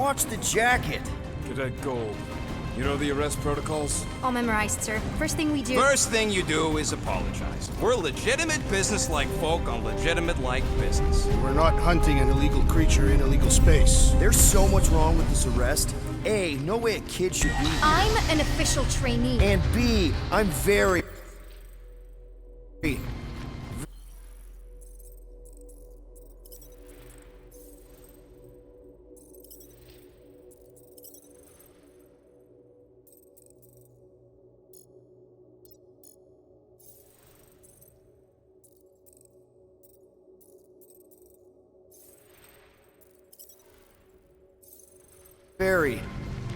Watch the jacket. Cadet Gold. You know the arrest protocols? All memorized, sir. First thing we do... First thing you do is apologize. We're legitimate business-like folk on legitimate-like business. We're not hunting an illegal creature in illegal space. There's so much wrong with this arrest. A, no way a kid should be here. I'm an official trainee. And B, I'm very... Very.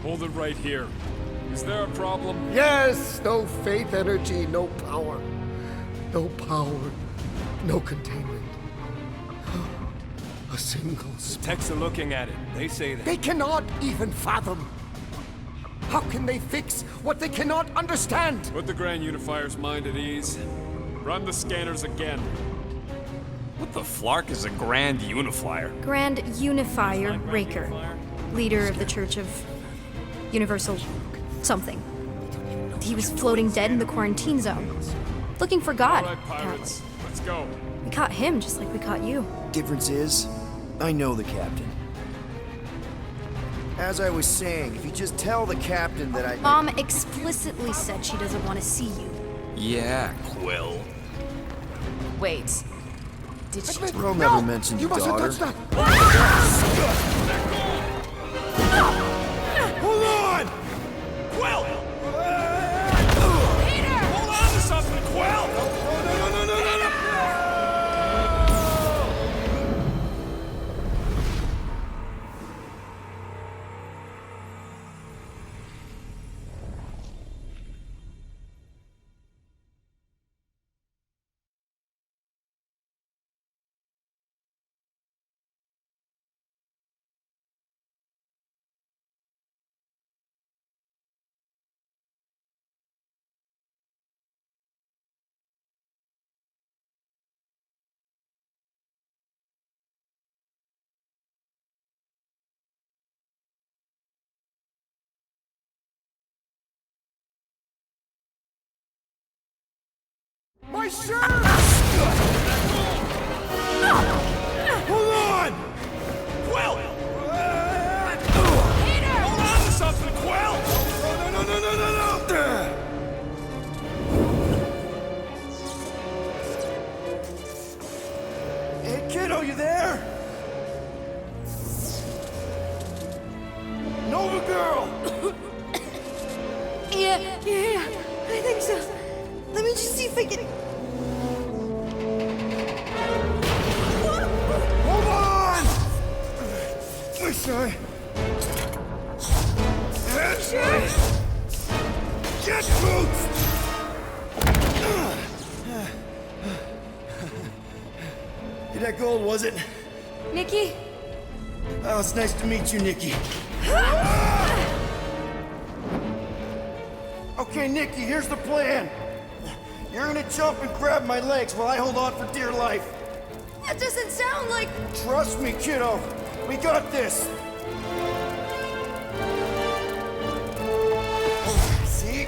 Hold it right here. Is there a problem? Yes! No faith energy, no power. No power, no containment. A single spark. Techs are looking at it. They say that. They cannot even fathom. How can they fix what they cannot understand? Put the Grand Unifier's mind at ease. Run the scanners again. What the flark is a Grand Unifier? Grand Unifier Raker. Leader of the Church of Universal something. He was floating dead in the quarantine zone. Looking for God, All right, apparently. pirates. Let's go. We caught him just like we caught you. Difference is, I know the captain. As I was saying, if you just tell the captain that I... Mom explicitly said she doesn't want to see you. Yeah, Quill. Wait. Did she? Bro never mentioned You your mustn't daughter. touch that! Hold on! Quill! Peter! Hold on to something, Quill! No! My shirt! Hold on! Quill! Peter! Hold on to something, Quill! No! Hey, kiddo, you there? Nova girl! Yeah, I think so. Let me just see if I can... Hold on! My son. Get boots! Hey, that gold, was it? Nikki? Oh, it's nice to meet you, Nikki. Okay, Nikki, here's the plan. You're gonna jump and grab my legs while I hold on for dear life. That doesn't sound like... Trust me, kiddo. We got this. See?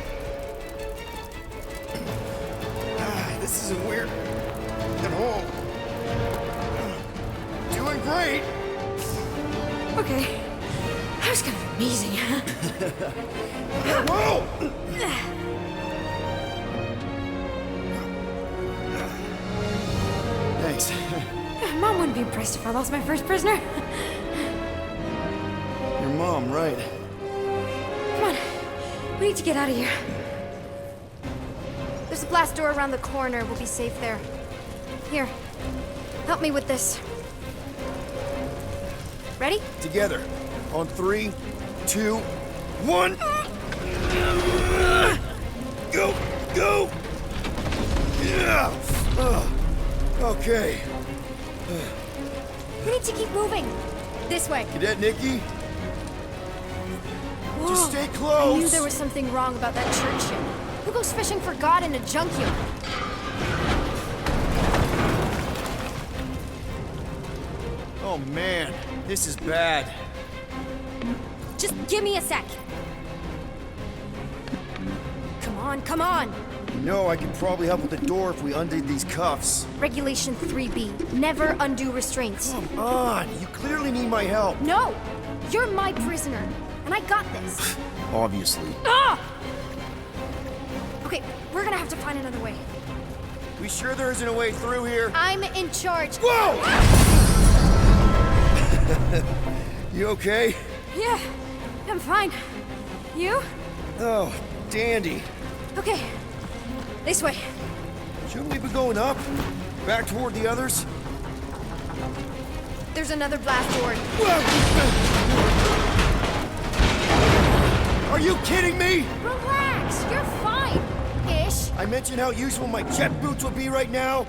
This isn't weird at all. Doing great. Okay. That was kind of amazing, huh? Whoa! Thanks. Mom wouldn't be impressed if I lost my first prisoner. Your mom, right? Come on. We need to get out of here. There's a blast door around the corner. We'll be safe there. Here. Help me with this. Ready? Together. On 3, 2, 1. Go! Go! Yeah! Okay. We need to keep moving. This way. Cadet Nikki, Whoa. just stay I close. knew there was something wrong about that church ship. Who goes fishing for God in a junkyard? Oh man, this is bad. Just give me a sec. Come on, come on! No, I could probably help with the door if we undid these cuffs. Regulation 3B. Never undo restraints. Come on, you clearly need my help. No! You're my prisoner, and I got this. Obviously. Ah! Okay, we're gonna have to find another way. We sure there isn't a way through here? I'm in charge. Whoa! You okay? Yeah, I'm fine. You? Oh, dandy. Okay. This way. Shouldn't we be going up? Back toward the others? There's another blast door. Are you kidding me? Relax, you're fine. Ish. I mentioned how useful my jet boots would be right now.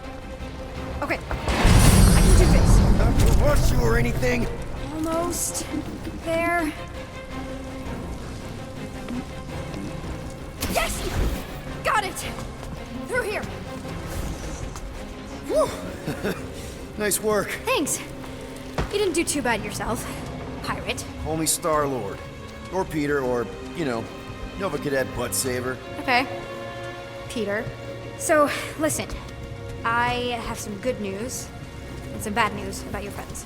Okay. I can do this. Not to rush you or anything. Almost. There. Yes! Got it! Through here. Nice work. Thanks. You didn't do too bad yourself, pirate. Call me Star-Lord. Or Peter, or, you know, Nova Cadet Butt Saver. Okay. Peter. So, listen. I have some good news and some bad news about your friends.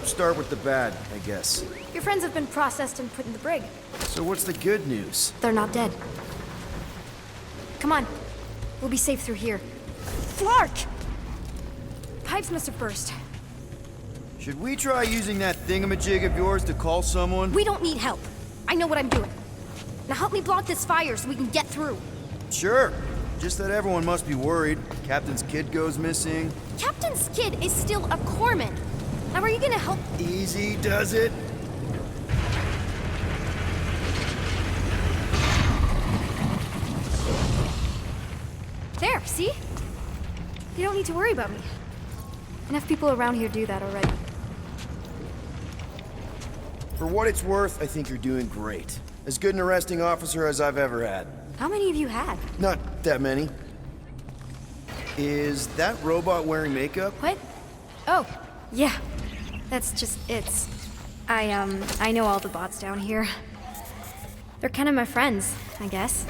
Start with the bad, I guess. Your friends have been processed and put in the brig. So what's the good news? They're not dead. Come on. We'll be safe through here. Flark! Pipes must have burst. Should we try using that thingamajig of yours to call someone? We don't need help. I know what I'm doing. Now help me block this fire so we can get through. Sure. Just that everyone must be worried. Captain's kid goes missing. Captain's kid is still a corpsman. Now are you gonna help? Easy does it. There, see? You don't need to worry about me. Enough people around here do that already. For what it's worth, I think you're doing great. As good an arresting officer as I've ever had. How many have you had? Not that many. Is that robot wearing makeup? What? Oh, yeah. That's just, I know all the bots down here. They're kind of my friends, I guess.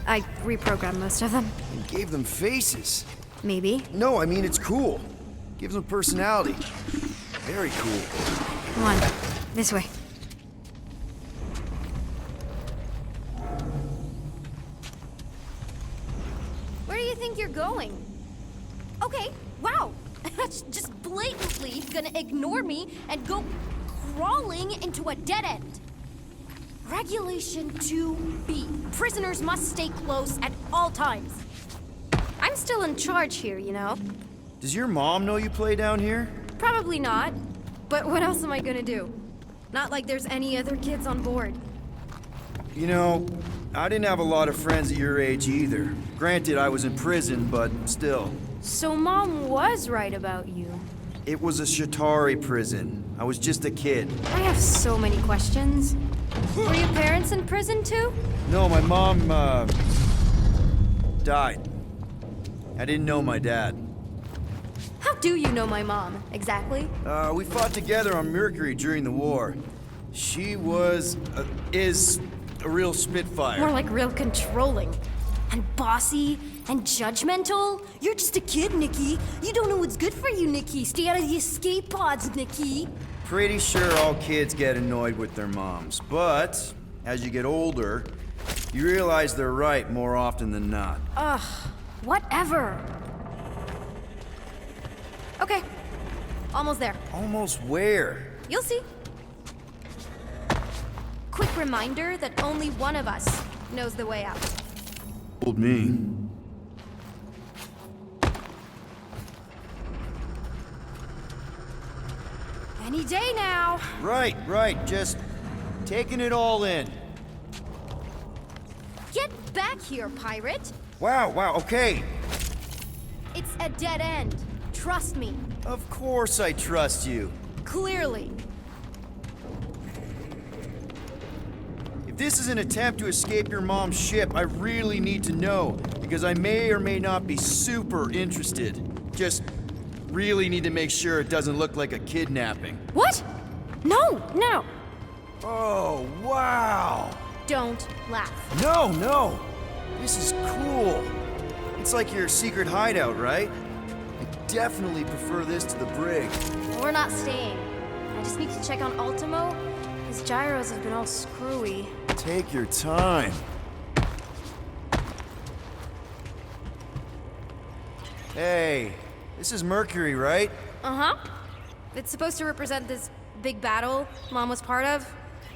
I reprogrammed most of them. And gave them faces. Maybe. No, I mean it's cool. Gives them personality. Very cool. Come on, this way. Where do you think you're going? Okay, wow. That's just blatantly gonna ignore me and go crawling into a dead end. Regulation 2B. Prisoners must stay close at all times. I'm still in charge here, you know? Does your mom know you play down here? Probably not. But what else am I gonna do? Not like there's any other kids on board. You know, I didn't have a lot of friends at your age either. Granted, I was in prison, but still. So Mom was right about you. It was a Shatari prison. I was just a kid. I have so many questions. Were your parents in prison too? No, my mom, died. I didn't know my dad. How do you know my mom, exactly? We fought together on Mercury during the war. She is a real spitfire. More like real controlling. And bossy and judgmental. You're just a kid, Nikki. You don't know what's good for you, Nikki. Stay out of the escape pods, Nikki. Pretty sure all kids get annoyed with their moms, but as you get older, you realize they're right more often than not. Ugh, whatever. Okay, almost there. Almost where? You'll see. Quick reminder that only one of us knows the way out. Told me. Any day now. Right, just taking it all in. Get back here, pirate. Wow, okay. It's a dead end. Trust me. Of course I trust you. Clearly. If this is an attempt to escape your mom's ship, I really need to know, because I may or may not be super interested. Just really need to make sure it doesn't look like a kidnapping. What? No, no, Oh, wow! don't laugh. No, no! This is cool. It's like your secret hideout, right? I definitely prefer this to the brig. We're not staying. I just need to check on Ultimo. His gyros have been all screwy. Take your time. Hey, this is Mercury, right? Uh-huh. It's supposed to represent this big battle Mom was part of.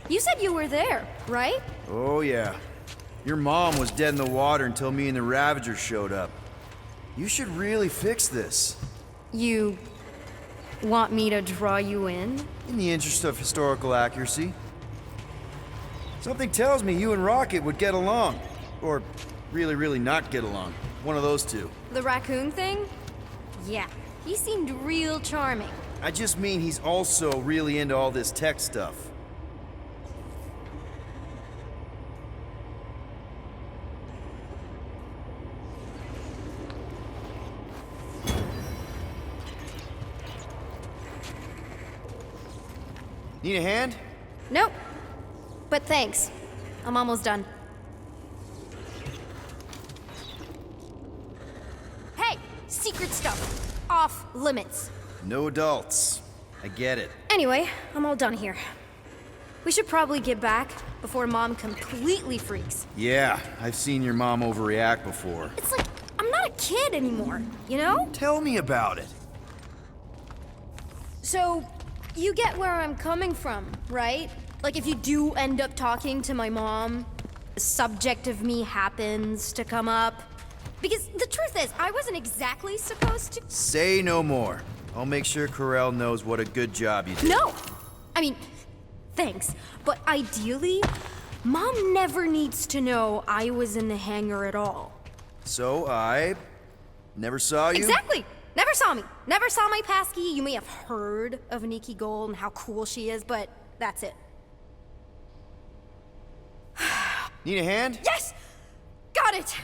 You said you were there, right? Oh, yeah. Your mom was dead in the water until me and the Ravagers showed up. You should really fix this. You want me to draw you in? In the interest of historical accuracy. Something tells me you and Rocket would get along. Or really, really not get along. One of those two. The raccoon thing? Yeah, he seemed real charming. I just mean he's also really into all this tech stuff. Need a hand? Nope. But thanks. I'm almost done. Hey! Secret stuff. Off limits. No adults. I get it. Anyway, I'm all done here. We should probably get back before Mom completely freaks. Yeah, I've seen your mom overreact before. It's like, I'm not a kid anymore, you know? Tell me about it. So, you get where I'm coming from, right? Like, if you do end up talking to my mom, the subject of me happens to come up. Because the truth is, I wasn't exactly supposed to. Say no more. I'll make sure Corell knows what a good job you did. No! I mean, thanks. But ideally, Mom never needs to know I was in the hangar at all. So I never saw you? Exactly! Never saw me. Never saw my passkey. You may have heard of Nikki Gold and how cool she is, but that's it. Need a hand? Yes! Got it!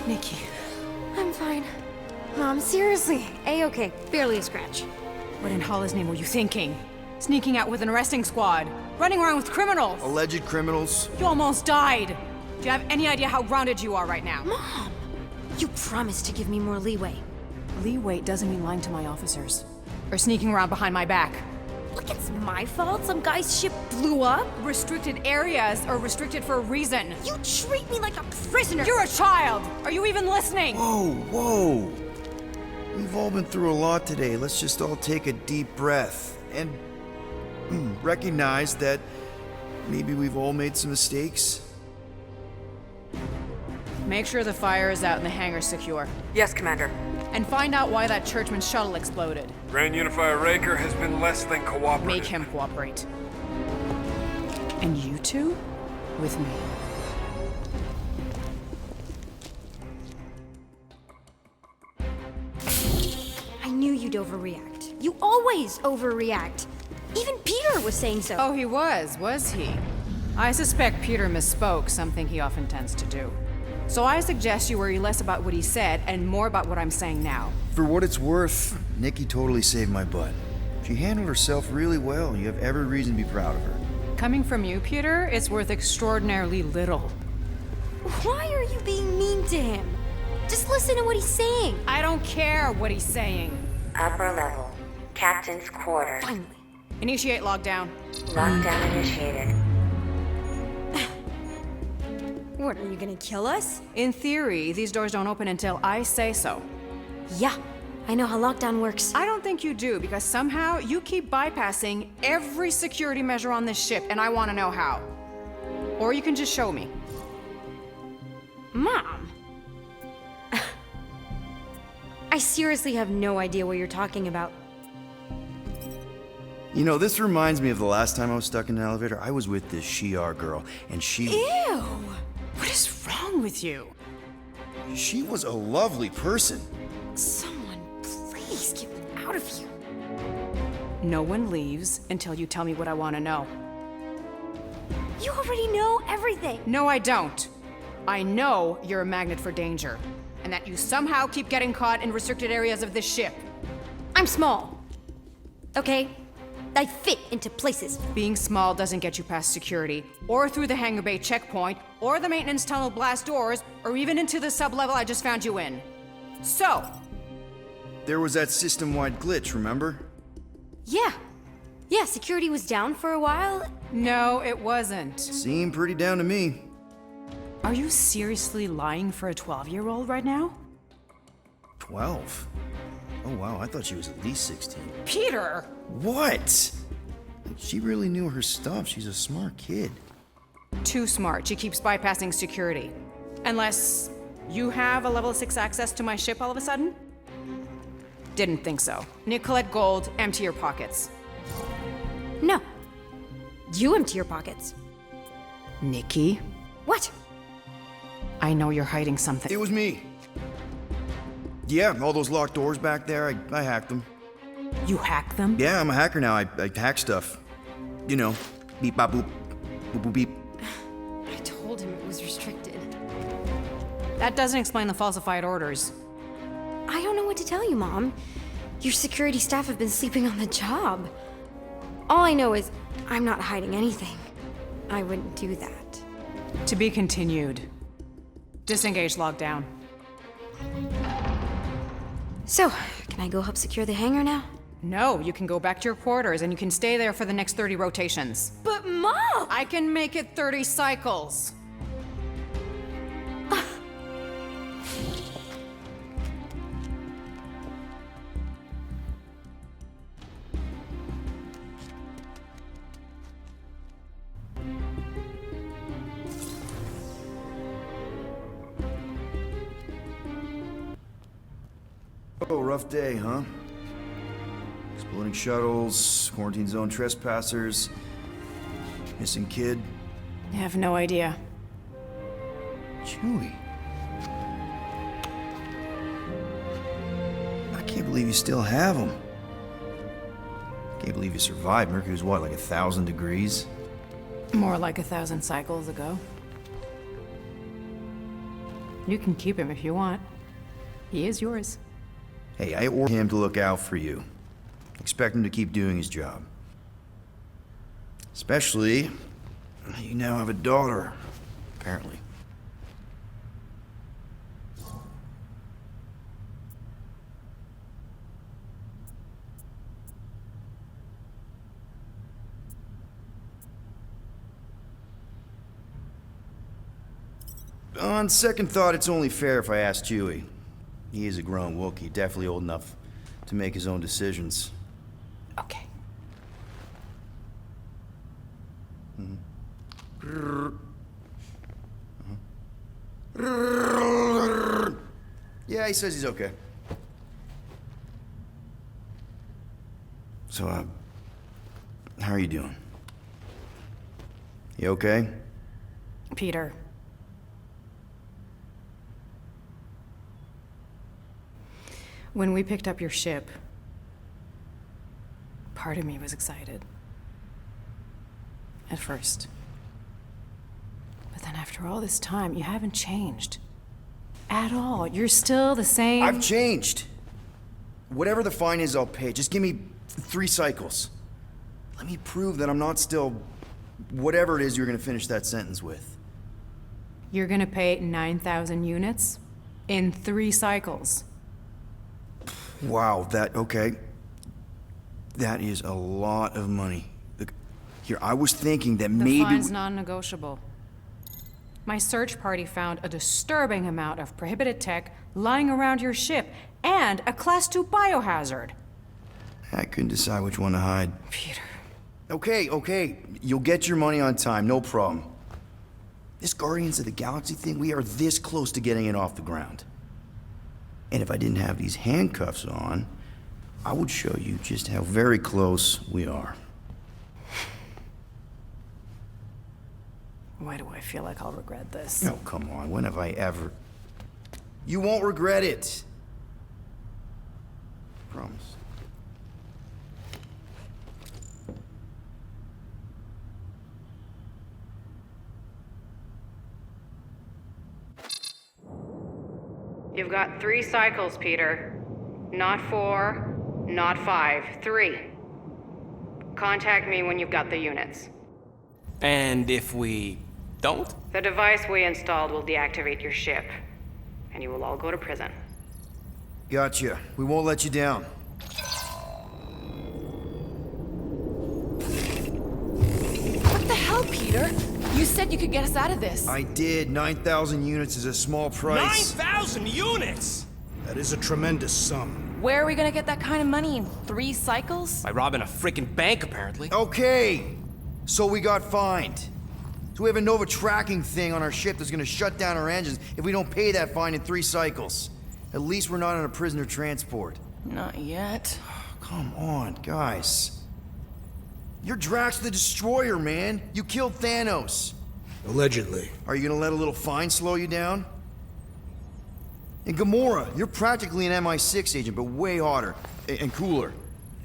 Nikki. I'm fine. Mom, seriously. A-okay. Barely a scratch. What in Hollis' name were you thinking? Sneaking out with an arresting squad? Running around with criminals? Alleged criminals? You almost died! Do you have any idea how grounded you are right now? Mom! You promised to give me more leeway. Leeway doesn't mean lying to my officers. Or sneaking around behind my back. Look, it's my fault some guy's ship blew up. Restricted areas are restricted for a reason. You treat me like a prisoner. You're a child! Are you even listening? Whoa, whoa. We've all been through a lot today. Let's just all take a deep breath and recognize that maybe we've all made some mistakes. Make sure the fire is out and the hangar's secure. Yes, Commander. And find out why that churchman's shuttle exploded. Grand Unifier Raker has been less than cooperative. Make him cooperate. And you two? With me. I knew you'd overreact. You always overreact. Even Peter was saying so. Oh, he was he? I suspect Peter misspoke, something he often tends to do. So I suggest you worry less about what he said and more about what I'm saying now. For what it's worth, Nikki totally saved my butt. She handled herself really well. You have every reason to be proud of her. Coming from you, Peter, it's worth extraordinarily little. Why are you being mean to him? Just listen to what he's saying. I don't care what he's saying. Upper level. Captain's quarters. Finally. Initiate lockdown. Lockdown initiated. What, are you gonna kill us? In theory, these doors don't open until I say so. Yeah, I know how lockdown works. I don't think you do, because somehow you keep bypassing every security measure on this ship, and I want to know how. Or you can just show me. Mom! I seriously have no idea what you're talking about. You know, this reminds me of the last time I was stuck in an elevator. I was with this Shi'ar girl, and she What is wrong with you? was a lovely person. Someone, please get me out of here. No one leaves until you tell me what I want to know. You already know everything. No, I don't. I know you're a magnet for danger, and that you somehow keep getting caught in restricted areas of this ship. I'm small. Okay? I fit into places. Being small doesn't get you past security, or through the hangar bay checkpoint, or the maintenance tunnel blast doors, or even into the sublevel I just found you in. So, There was that system-wide glitch, remember? Yeah. Yeah, security was down for a while. no, it wasn't. Seemed pretty down to me. Are you seriously lying for a 12-year-old right now? 12? Oh wow, I thought she was at least 16. Peter! What? She really knew her stuff. She's a smart kid. Too smart. She keeps bypassing security. Unless you have a level 6 access to my ship all of a sudden? Didn't think so. Nicolette Gold, empty your pockets. No. You empty your pockets. Nikki, What? I know you're hiding something. It was me. Yeah, all those locked doors back there, I hacked them. You hack them? Yeah, I'm a hacker now. I hack stuff. You know, beep bop boop, boop boop beep. I told him it was restricted. That doesn't explain the falsified orders. I don't know what to tell you, Mom. Your security staff have been sleeping on the job. All I know is I'm not hiding anything. I wouldn't do that. To be continued. Disengage lockdown. So, can I go help secure the hangar now? No, you can go back to your quarters and you can stay there for the next 30 rotations. But Mom! I can make it 30 cycles. Oh, rough day, huh? Exploding shuttles, quarantine zone trespassers, missing kid. I have no idea. Chewie. I can't believe you still have him. Can't believe you survived. Mercury was what, like 1,000 degrees? More like 1,000 cycles ago. You can keep him if you want. He is yours. Hey, I ordered him to look out for you. Expect him to keep doing his job. Especially, you now have a daughter, apparently. On second thought, it's only fair if I ask Chewie. He is a grown Wookiee, definitely old enough to make his own decisions. Okay. Yeah, he says he's okay. So, how are you doing? You okay? Peter. When we picked up your ship, part of me was excited. At first. But then after all this time, you haven't changed. At all. You're still the same. I've changed. Whatever the fine is, I'll pay. Just give me 3 cycles. Let me prove that I'm not still whatever it is you're gonna finish that sentence with. You're gonna pay 9,000 units in 3 cycles. Wow, okay. That is a lot of money. Look, here, I was thinking that The maybe... fine's non-negotiable. My search party found a disturbing amount of prohibited tech lying around your ship and a Class 2 biohazard. I couldn't decide which one to hide. Peter. Okay. You'll get your money on time, no problem. This Guardians of the Galaxy thing, we are this close to getting it off the ground. And if I didn't have these handcuffs on, I would show you just how very close we are. Why do I feel like I'll regret this? Oh, come on, when have I ever... You won't regret it. Promise. You've got 3 cycles, Peter. Not 4, not 5, 3. Contact me when you've got the units. And if we don't? The device we installed will deactivate your ship, and you will all go to prison. Gotcha. We won't let you down. What the hell, Peter? You said you could get us out of this. I did. 9,000 units is a small price. 9,000 units! That is a tremendous sum. Where are we gonna get that kind of money in 3 cycles? By robbing a freaking bank, apparently. Okay. So we got fined. So we have a Nova tracking thing on our ship that's gonna shut down our engines if we don't pay that fine in 3 cycles. At least we're not on a prisoner transport. Not yet. Come on, guys. You're Drax the Destroyer, man. You killed Thanos. Allegedly. Are you gonna let a little fine slow you down? And Gamora, you're practically an MI6 agent, but way hotter and cooler.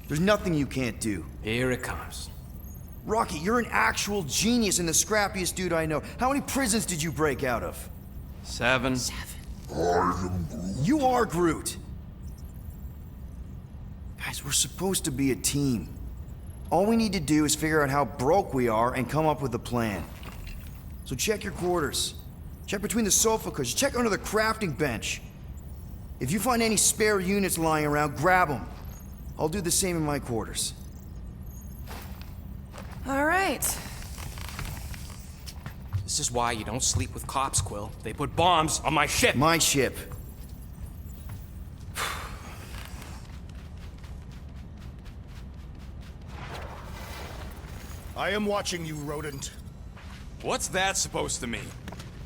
There's nothing you can't do. Here it comes. Rocky, you're an actual genius and the scrappiest dude I know. How many prisons did you break out of? 7. You are Groot. Guys, we're supposed to be a team. All we need to do is figure out how broke we are and come up with a plan. So check your quarters. Check between the sofa cushions. Check under the crafting bench. If you find any spare units lying around, grab them. I'll do the same in my quarters. All right. This is why you don't sleep with cops, Quill. They put bombs on my ship. My ship. I am watching you, rodent. What's that supposed to mean?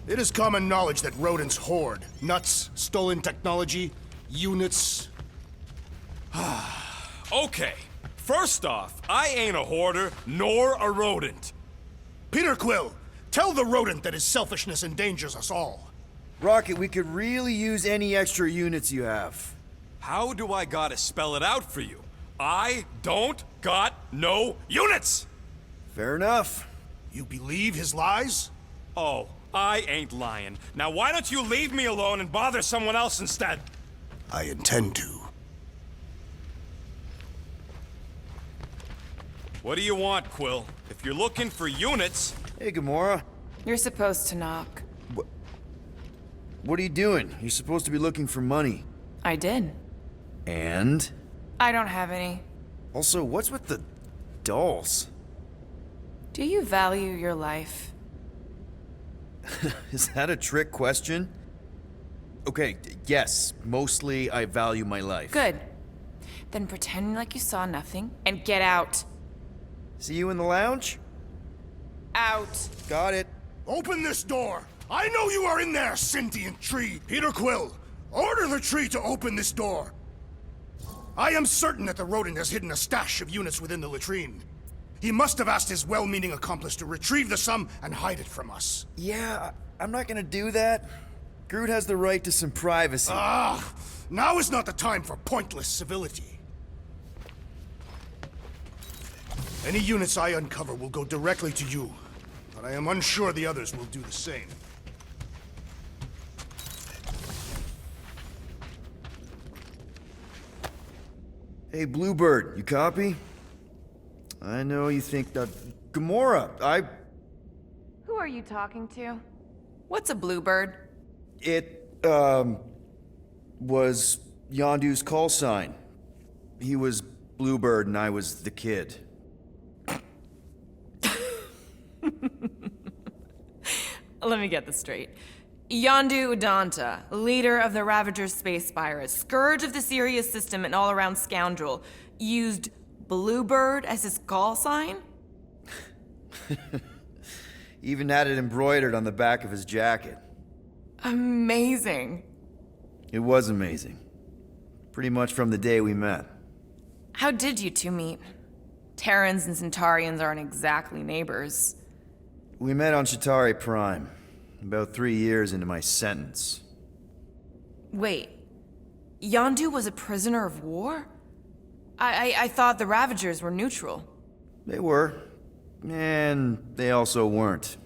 It is common knowledge that rodents hoard nuts, stolen technology, units. Okay, first off, I ain't a hoarder nor a rodent. Peter Quill, tell the rodent that his selfishness endangers us all. Rocket, we could really use any extra units you have. How do I gotta spell it out for you? I don't got no units! Fair enough. You believe his lies? Oh, I ain't lying. Now why don't you leave me alone and bother someone else instead? I intend to. What do you want, Quill? If you're looking for units... Hey, Gamora. You're supposed to knock. What are you doing? You're supposed to be looking for money. I did. And? I don't have any. Also, what's with the dolls? Do you value your life? Is that a trick question? Okay, yes, mostly I value my life. Good. Then pretend like you saw nothing and get out. See you in the lounge? Out. Got it. Open this door! I know you are in there, sentient tree! Peter Quill, order the tree to open this door! I am certain that the rodent has hidden a stash of units within the latrine. He must have asked his well-meaning accomplice to retrieve the sum and hide it from us. Yeah, I'm not gonna do that. Groot has the right to some privacy. Now is not the time for pointless civility. Any units I uncover will go directly to you, but I am unsure the others will do the same. Hey, Bluebird, you copy? I know you think that... Gamora, Who are you talking to? What's a bluebird? It, was Yondu's call sign. He was Bluebird and I was the kid. Let me get this straight. Yondu Udonta, leader of the Ravagers space virus, scourge of the Sirius system and all-around scoundrel, used Bluebird as his call sign? Even had it embroidered on the back of his jacket. Amazing. It was amazing. Pretty much from the day we met. How did you two meet? Terrans and Centaurians aren't exactly neighbors. We met on Chitauri Prime, about 3 years into my sentence. Wait, Yondu was a prisoner of war? I thought the Ravagers were neutral. They were. And they also weren't.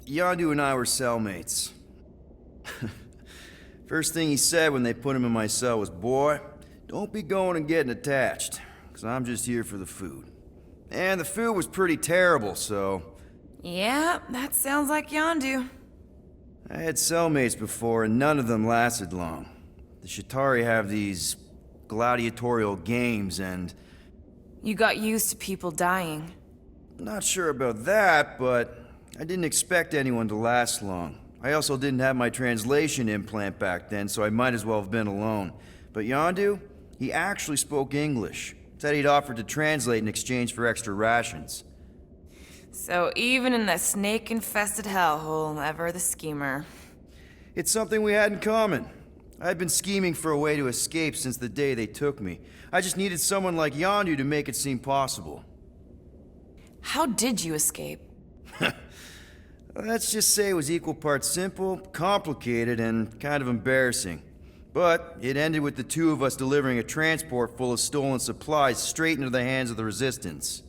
Yondu and I were cellmates. First thing he said when they put him in my cell was, "Boy, don't be going and getting attached, because I'm just here for the food." And the food was pretty terrible, so... Yeah, that sounds like Yondu. I had cellmates before, and none of them lasted long. The Chitauri have these gladiatorial games, and... You got used to people dying. Not sure about that, but I didn't expect anyone to last long. I also didn't have my translation implant back then, so I might as well have been alone. But Yondu, he actually spoke English. Said he'd offered to translate in exchange for extra rations. So even in that snake-infested hellhole, ever the schemer. It's something we had in common. I'd been scheming for a way to escape since the day they took me. I just needed someone like Yondu to make it seem possible. How did you escape? Let's just say it was equal parts simple, complicated, and kind of embarrassing. But it ended with the two of us delivering a transport full of stolen supplies straight into the hands of the Resistance.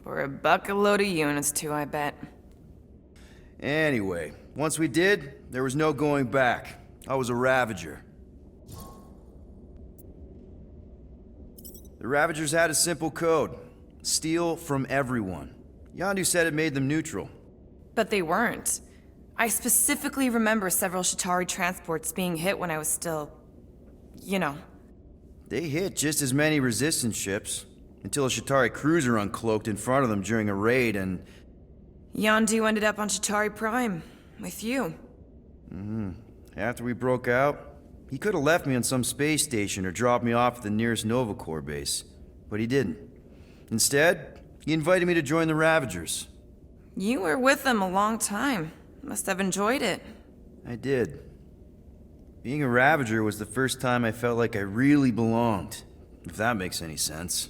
For a bucket load of units, too, I bet. Anyway, once we did, there was no going back. I was a Ravager. The Ravagers had a simple code. Steal from everyone. Yondu said it made them neutral. But they weren't. I specifically remember several Chitauri transports being hit when I was still... you know. They hit just as many Resistance ships, until a Chitauri cruiser uncloaked in front of them during a raid and... Yondu ended up on Chitauri Prime, with you. After we broke out, he could have left me on some space station or dropped me off at the nearest Nova Corps base. But he didn't. Instead, he invited me to join the Ravagers. You were with them a long time. Must have enjoyed it. I did. Being a Ravager was the first time I felt like I really belonged, if that makes any sense.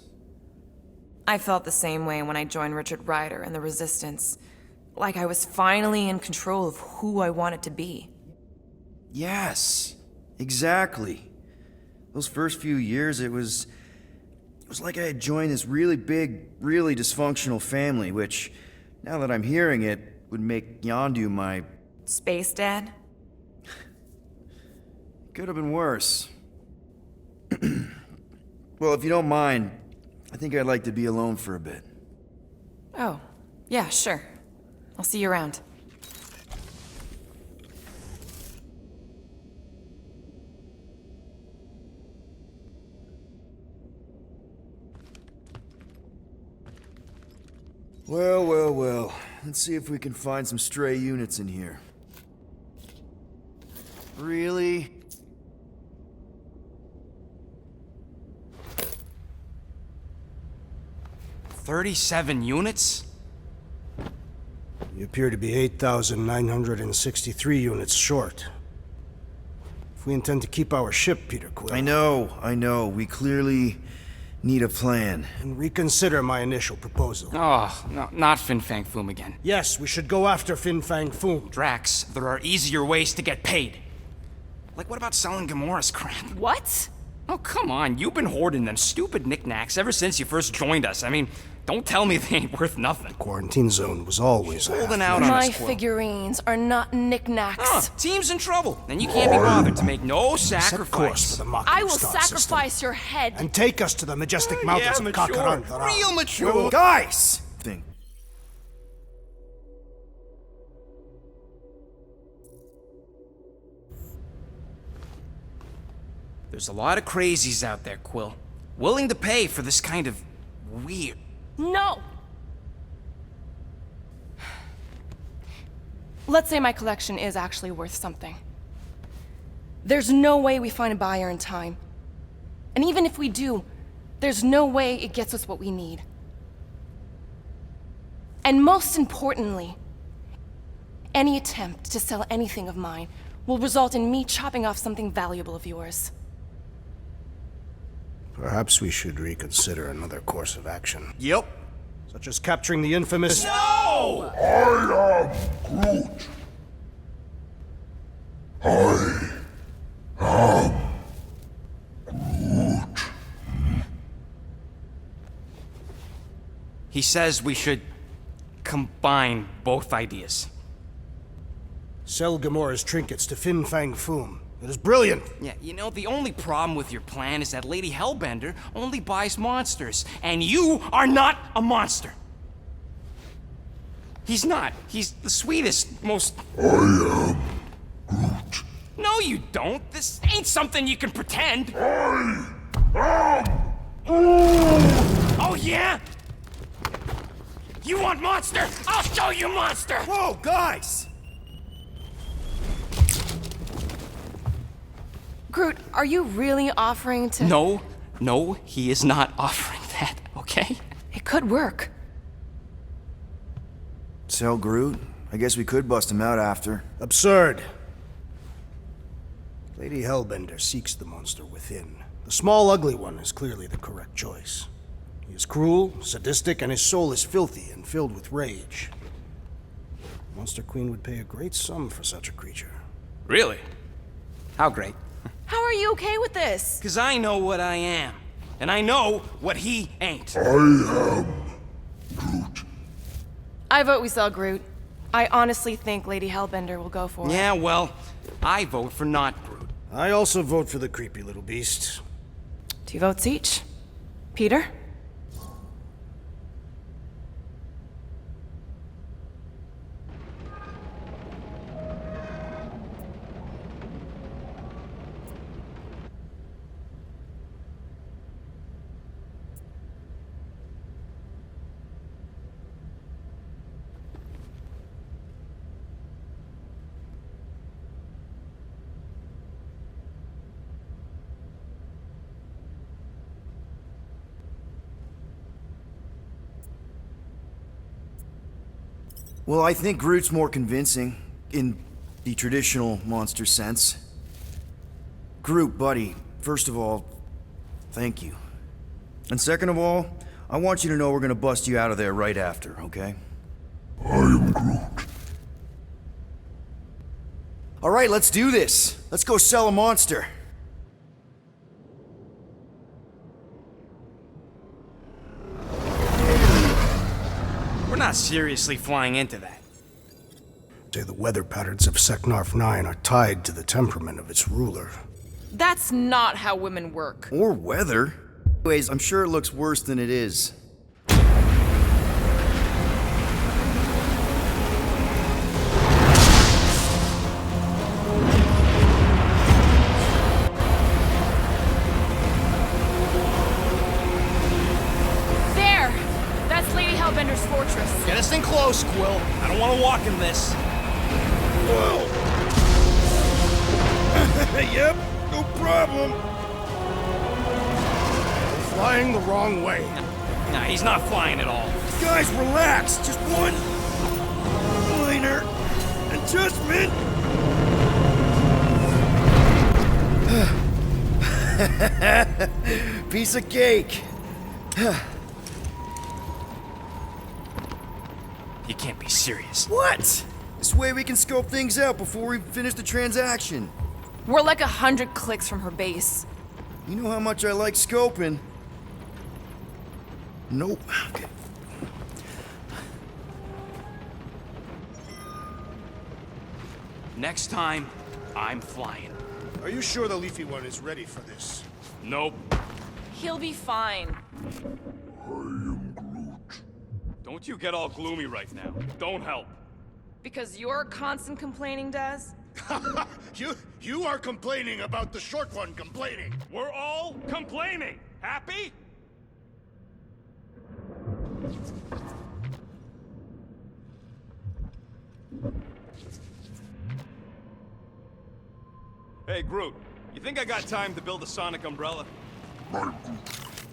I felt the same way when I joined Richard Ryder and the Resistance. Like I was finally in control of who I wanted to be. Yes, exactly. Those first few years, it was like I had joined this really big, really dysfunctional family, which, now that I'm hearing it, would make Yondu my... Space Dad? Could have been worse. Well, if you don't mind, I think I'd like to be alone for a bit. Oh, yeah, sure. I'll see you around. Well, well, well. Let's see if we can find some stray units in here. Really? $37 units? You appear to be 8,963 units short. If we intend to keep our ship, Peter Quill... I know. We clearly need a plan. And reconsider my initial proposal. Oh, no, not Fin Fang Foom again. Yes, we should go after Fin Fang Foom. Drax, there are easier ways to get paid. Like, what about selling Gamora's crap? What? Oh, come on. You've been hoarding them stupid knickknacks ever since you first joined us. I mean, don't tell me they ain't worth nothing. Quarantine zone was always Holding out on My us, Quill. figurines are not knickknacks. Team's in trouble, and you can't be bothered to make no Set course for sacrifice. the Mocking I will Star sacrifice system. your head. And take us to the majestic mountains of Kakarandara. Real mature. Guys! Thing. There's a lot of crazies out there, Quill. Willing to pay for this kind of weird. No! Let's say my collection is actually worth something. There's no way we find a buyer in time. And even if we do, there's no way it gets us what we need. And most importantly, any attempt to sell anything of mine will result in me chopping off something valuable of yours. Perhaps we should reconsider another course of action. Yep. Such as capturing the infamous... No! He says we should combine both ideas. Sell Gamora's trinkets to Fin Fang Foom. It is brilliant. Yeah, you know, the only problem with your plan is that Lady Hellbender only buys monsters, and you are not a monster. He's not. He's the sweetest, most... I am Groot. No, you don't. This ain't something you can pretend. I am Groot! Oh, yeah? You want monster? I'll show you monster! Whoa, guys! Groot, are you really offering to... No, he is not offering that, okay? It could work. Sell Groot? I guess we could bust him out after. Absurd. Lady Hellbender seeks the monster within. The small, ugly one is clearly the correct choice. He is cruel, sadistic, and his soul is filthy and filled with rage. Monster Queen would pay a great sum for such a creature. Really? How great? How are you okay with this? Because I know what I am. And I know what he ain't. I am Groot. I vote we sell Groot. I honestly think Lady Hellbender will go for it. Yeah, well, I vote for not Groot. I also vote for the creepy little beast. 2 votes each. Peter? Well, I think Groot's more convincing, in the traditional monster sense. Groot, buddy, first of all, thank you. And second of all, I want you to know we're gonna bust you out of there right after, okay? I am Groot. All right, let's do this. Let's go sell a monster. We're not seriously flying into that. Say the weather patterns of Seknarf 9 are tied to the temperament of its ruler. That's not how women work. Or weather. Anyways, I'm sure it looks worse than it is. There! That's Lady Hellbender's fortress. Get us in close, Quill. I don't want to walk in this. Whoa! Yep, no problem. Flying the wrong way. Nah, he's not flying at all. Guys, relax. Just one minor adjustment. Piece of cake. You can't be serious. What? This way we can scope things out before we finish the transaction. We're like 100 clicks from her base. You know how much I like scoping. Nope. Okay. Next time, I'm flying. Are you sure the Leafy One is ready for this? Nope. He'll be fine. I am Groot. Don't you get all gloomy right now. Don't help. Because you're constant complaining, Des? You are complaining about the short one complaining. We're all complaining. Happy? Hey, Groot. You think I got time to build a sonic umbrella? I'm Groot.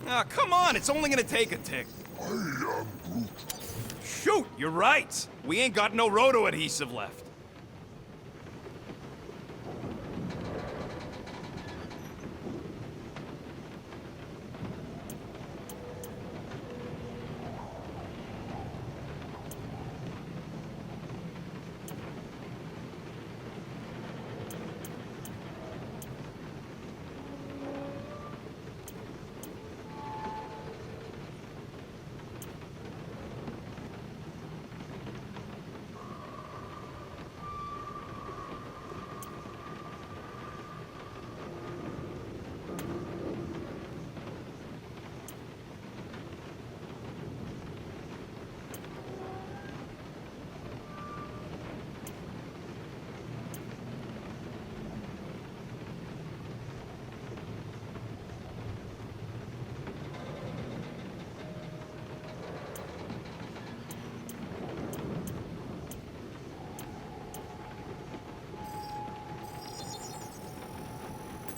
Ah, come on. It's only gonna take a tick. I am Groot. Shoot, you're right. We ain't got no roto adhesive left.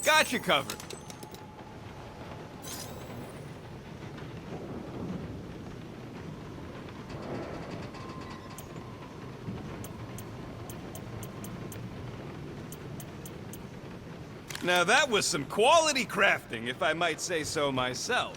Got you covered. Now that was some quality crafting, if I might say so myself.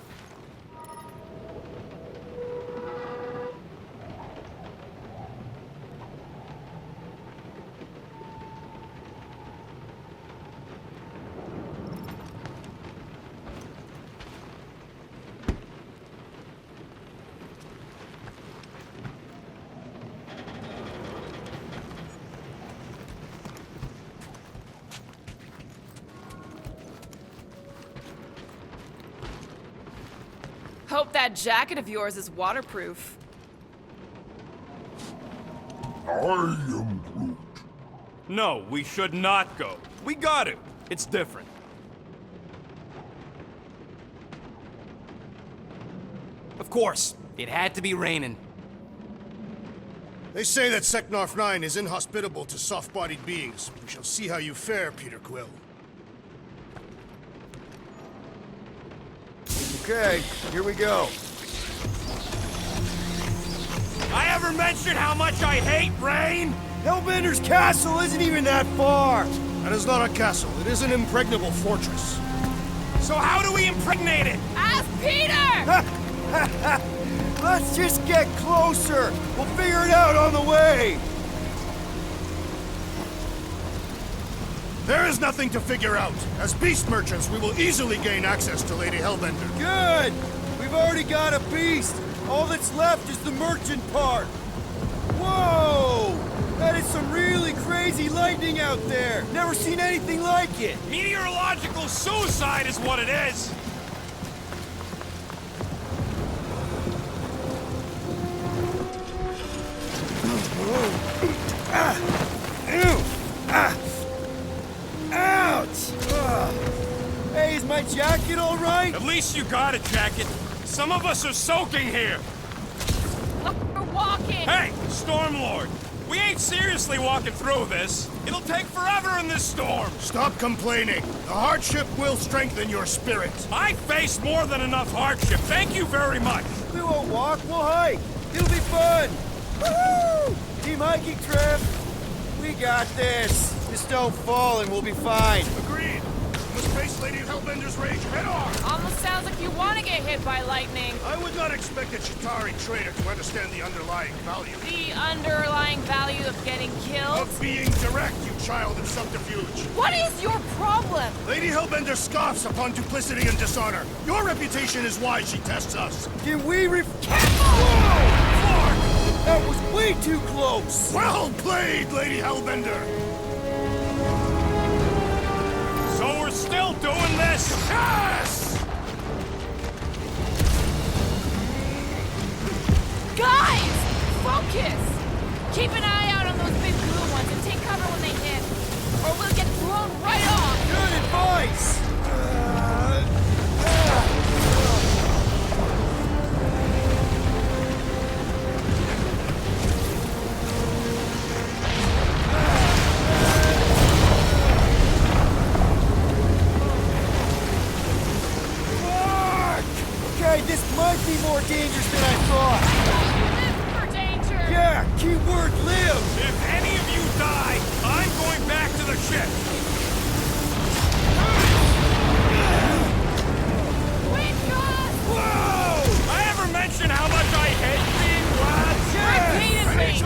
Hope that jacket of yours is waterproof. I am Groot. No, we should not go. We got to. It's different. Of course, it had to be raining. They say that Seknarf 9 is inhospitable to soft-bodied beings. We shall see how you fare, Peter Quill. Okay, here we go. I ever mentioned how much I hate rain? Hellbender's castle isn't even that far. That is not a castle. It is an impregnable fortress. So how do we impregnate it? Ask Peter! Let's just get closer. We'll figure it out on the way. There is nothing to figure out. As beast merchants, we will easily gain access to Lady Hellbender. Good. We've already got a beast. All that's left is the merchant part. Whoa! That is some really crazy lightning out there. Never seen anything like it. Meteorological suicide is what it is. Ouch! Hey, is my jacket all right? At least you got a jacket. Some of us are soaking here. We're walking! Hey, Stormlord! We ain't seriously walking through this. It'll take forever in this storm. Stop complaining. The hardship will strengthen your spirit. I faced more than enough hardship. Thank you very much. We won't walk, we'll hike. It'll be fun. Woohoo! Team hiking trip. We got this. Just don't fall and we'll be fine. Agreed. We must face Lady Hellbender's rage head-on. Almost sounds like you want to get hit by lightning. I would not expect a Chitauri trader to understand the underlying value. The underlying value of getting killed? Of being direct, you child of subterfuge. What is your problem? Lady Hellbender scoffs upon duplicity and dishonor. Your reputation is why she tests us. Can we Whoa! That was way too close! Well played, Lady Hellbender! So we're still doing this? Yes! Guys! Focus! Keep an eye out on those big blue ones and take cover when they hit. Or we'll get thrown right off! Good advice! This might be more dangerous than I thought. Live for danger! Yeah, keyword live! If any of you die, I'm going back to the ship. Wait, God! Whoa! I ever mention how much I hate being last? Repeatedly!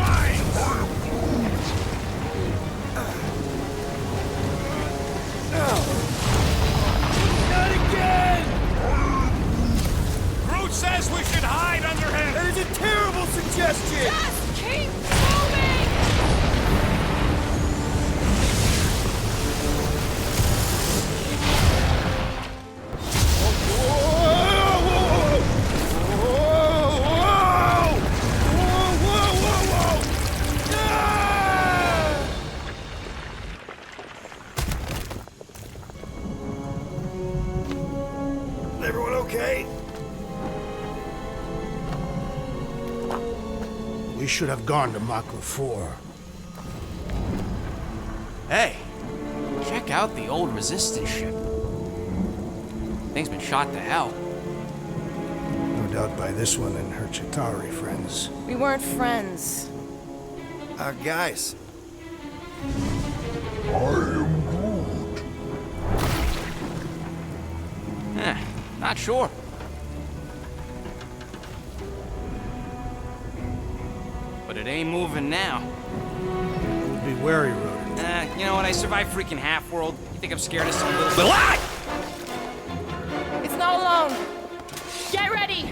Not again! Groot says we should hide under him. That is a terrible suggestion! Just keep moving! Everyone okay? We should have gone to Mach 4. Hey, check out the old Resistance ship. Thing's been shot to hell. No doubt by this one and her Chitauri friends. We weren't friends. Guys. I am Groot. Not sure. But it ain't moving now. Be wary, Rodent. You know what? I survived freaking Half-World. You think I'm scared of some little... Ah! It's not alone. Get ready!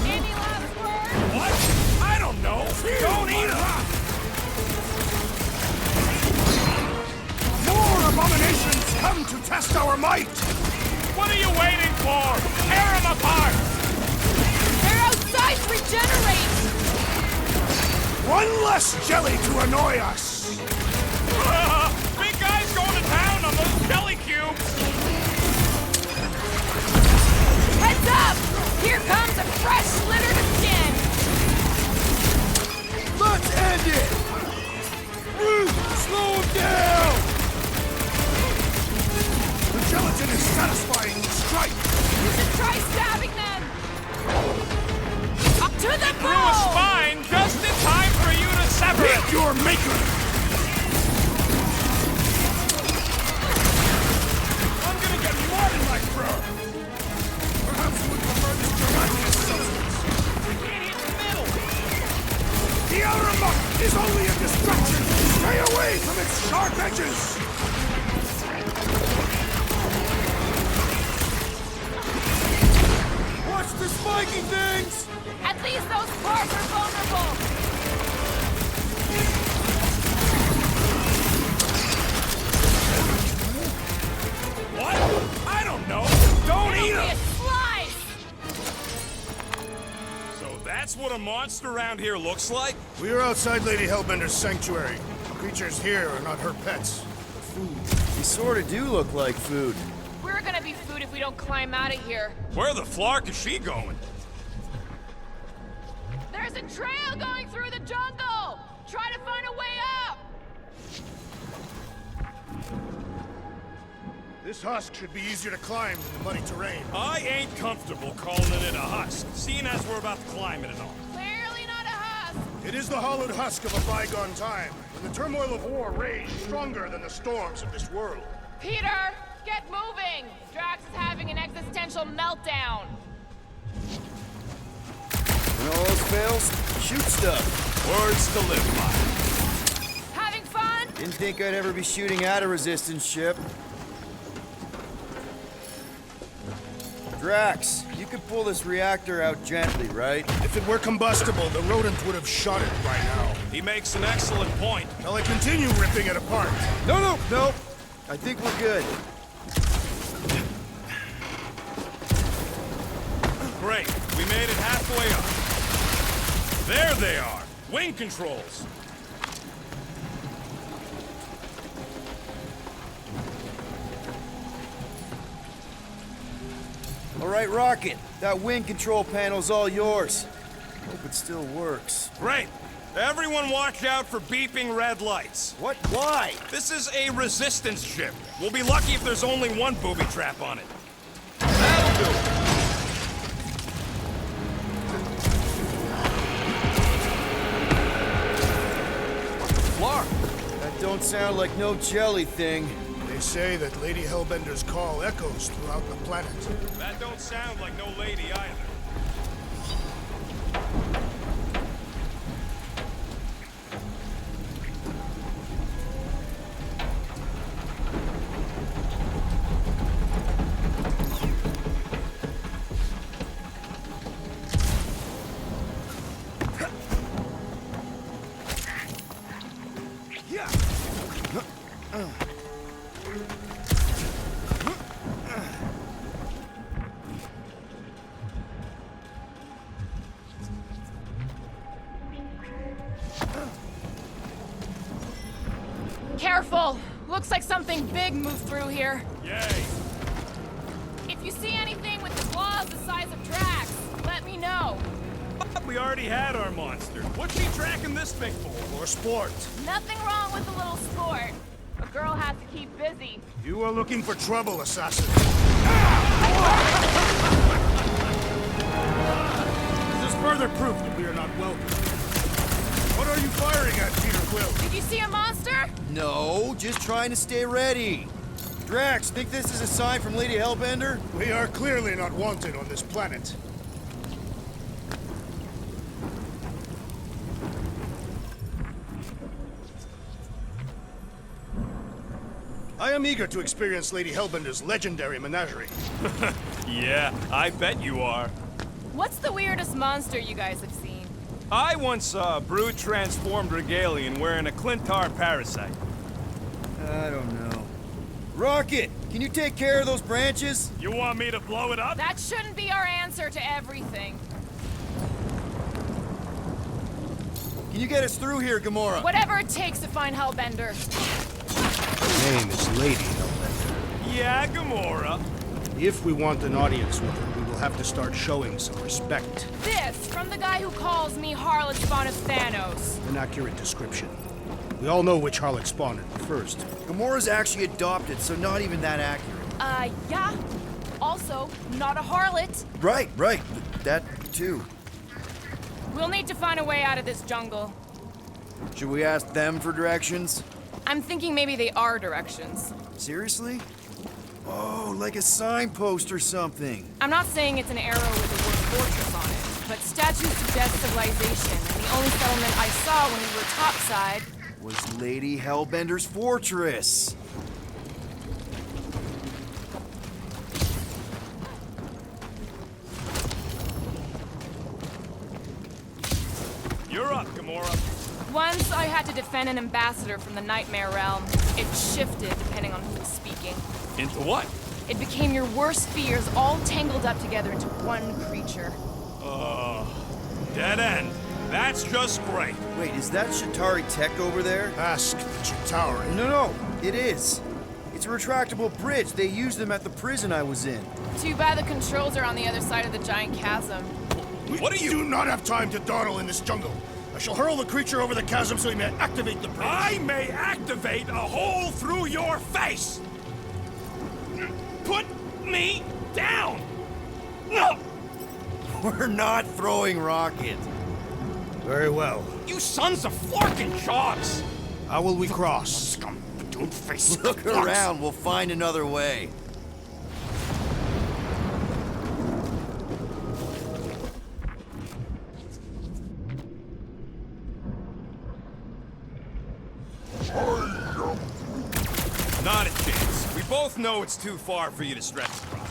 Any last words? What? I don't know. Don't eat her! More abominations come to test our might! What are you waiting for? Tear them apart! They're outside to regenerate! One less jelly to annoy us! Big guy's going to town on those jelly cubes! Heads up! Here comes a fresh litter to skin! Let's end it! Slow him down! The gelatin is satisfying the strike! You should try stabbing them! Up to the Through a bone! spine just in time for you to sever it! Meet your maker! I'm gonna get mud in my fur! Perhaps you would prefer this gelatinous substance? I can't hit the middle! The outer muck is only a distraction! Stay away from its sharp edges! Watch the spiky things! At least those parts are vulnerable! What? I don't know! Don't eat It'll be a them! slice! So that's what a monster around here looks like? We are outside Lady Hellbender's sanctuary. Creatures here are not her pets, but food. They sort of do look like food. We're gonna be food if we don't climb out of here. Where the flark is she going? There's a trail going through the jungle! Try to find a way up! This husk should be easier to climb than the muddy terrain. I ain't comfortable calling it a husk, seeing as we're about to climb it and all. Clearly not a husk! It is the hollowed husk of a bygone time, when the turmoil of war raged stronger than the storms of this world. Peter, get moving! Drax is having an existential meltdown. When all else fails, shoot stuff. Words to live by. Having fun? Didn't think I'd ever be shooting at a resistance ship. Drax, you could pull this reactor out gently, right? If it were combustible, the rodent would have shot it by now. He makes an excellent point. Shall I continue ripping it apart? No. I think we're good. Great, we made it halfway up. There they are, wing controls. All right, Rocket. That wing control panel's all yours. Hope it still works. Great. Everyone watch out for beeping red lights. What? Why? This is a resistance ship. We'll be lucky if there's only one booby trap on it. That'll do it. Flark. That don't sound like no jelly thing. They say that Lady Hellbender's call echoes throughout the planet. That don't sound like no lady either. Careful! Looks like something big moved through here. Yay. It If you see anything with the claws the size of Drax, let me know. We already had our monster. What's she tracking this thing for? For sport. Nothing wrong with a little sport. A girl has to keep busy. You are looking for trouble, assassin. This is further proof that we are not welcome. What are you firing at, Peter Quill? Did you see a monster? No, just trying to stay ready. Drax, think this is a sign from Lady Hellbender? We are clearly not wanted on this planet. I am eager to experience Lady Hellbender's legendary menagerie. Yeah, I bet you are. What's the weirdest monster you guys have seen? I once saw a brood transformed Regalian wearing a Clintar parasite. I don't know. Rocket, can you take care of those branches? You want me to blow it up? That shouldn't be our answer to everything. Can you get us through here, Gamora? Whatever it takes to find Hellbender. Her name is Lady Hellbender. Yeah, Gamora. If we want an audience with her, we will have to start showing some respect. This, from the guy who calls me Harlot Spawn of Thanos. An accurate description. We all know which Harlot spawned it first. Gamora's actually adopted, so not even that accurate. Yeah. Also, not a harlot. Right. That too. We'll need to find a way out of this jungle. Should we ask them for directions? I'm thinking maybe they are directions. Seriously? Oh, like a signpost or something. I'm not saying it's an arrow with the word fortress on it, but statues suggest civilization, and the only settlement I saw when we were topside was Lady Hellbender's fortress. You're up, Gamora. Once I had to defend an ambassador from the Nightmare Realm. It shifted depending on who was speaking. Into what? It became your worst fears all tangled up together into one creature. Dead end. That's just great. Wait, is that Shatari tech over there? Ask the Chitauri. No, it is. It's a retractable bridge. They used them at the prison I was in. Too bad the controls are on the other side of the giant chasm. What are you? do not have time to dawdle in this jungle. I shall hurl the creature over the chasm so he may activate the bridge. I may activate a hole through your face! Put me down! No! We're not throwing Rocket. Very well. You sons of forking chops! How will we cross? Scum, don't face. Look around, we'll find another way. Not a chance. We both know it's too far for you to stretch across.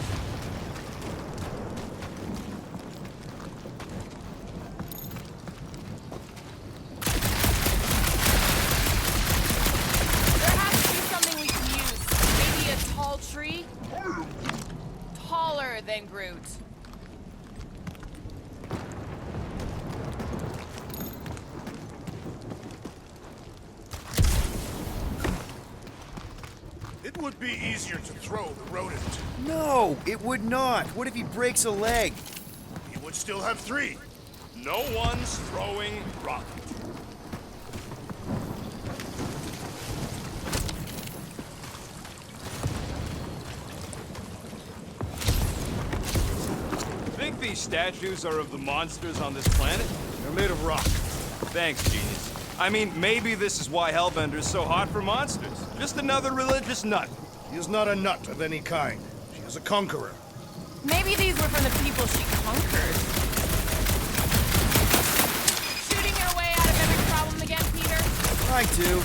There has to be something we can use. Maybe a tall tree? Taller than Groot. It would be easier to throw the rodent. No, it would not. What if he breaks a leg? He would still have 3. No one's throwing Rocket. Think these statues are of the monsters on this planet? They're made of rock. Thanks, genius. I mean, maybe this is why Hellbender's so hot for monsters. Just another religious nut. She is not a nut of any kind. She is a conqueror. Maybe these were from the people she conquered. Shooting your way out of every problem again, Peter? Trying to.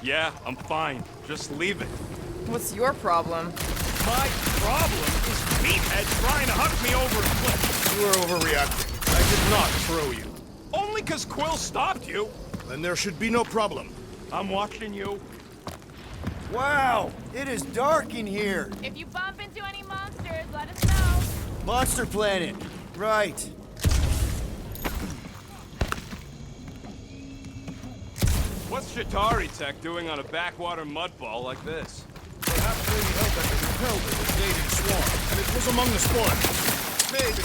Yeah, I'm fine. Just leave it. What's your problem? My problem is Meathead trying to huck me over a cliff. You are overreacting. I did not throw you. Only 'cause Quill stopped you. Then there should be no problem. I'm watching you. Wow, it is dark in here. If you bump into any monsters, let us know. Monster Planet. Right. What's Shatari Tech doing on a backwater mud ball like this? Perhaps Lady Hellbender repelled it with dating swarm, and it was among the spoils. Maybe.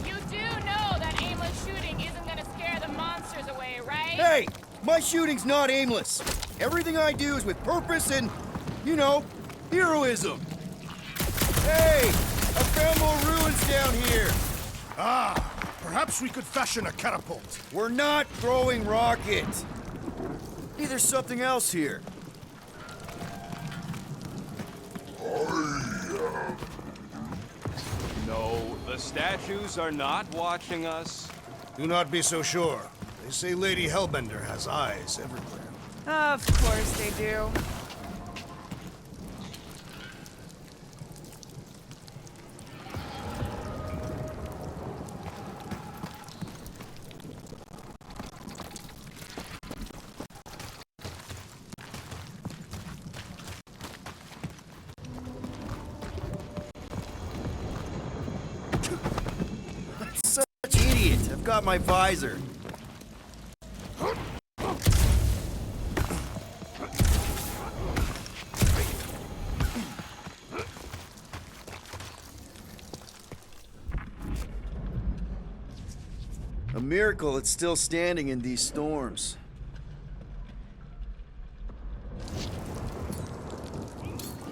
You do know that aimless shooting isn't gonna scare the monsters away, right? Hey! My shooting's not aimless. Everything I do is with purpose and, you know, heroism. Hey! I found more ruins down here. Ah, perhaps we could fashion a catapult. We're not throwing rockets. Hey, there's something else here. No, the statues are not watching us. Do not be so sure. They say Lady Hellbender has eyes everywhere. Of course they do. Such idiot. I've got my visor. A miracle it's still standing in these storms.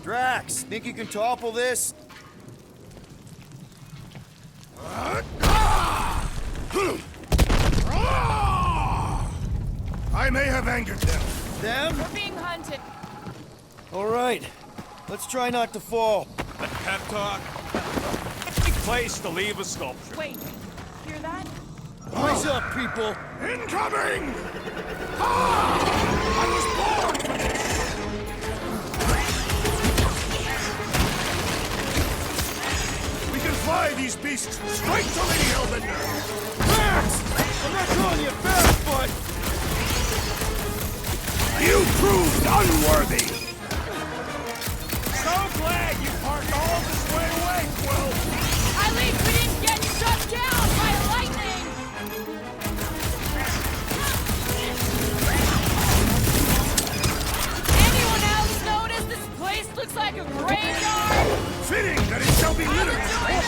Drax, think you can topple this? I may have angered them. Them? We're being hunted. All right. Let's try not to fall. A pep talk? Place to leave a sculpture. Wait, hear that? Rise up, people! Incoming! Ah! I was born for this! We can fly these beasts straight to Lady Hellbender! Max! I'm not calling you fast, but... You proved unworthy! So glad you parked all this way away, Quill! At least we didn't get shut down by lightning! Anyone else notice this place looks like a graveyard? Fitting that it shall be I'm littered! enjoying it!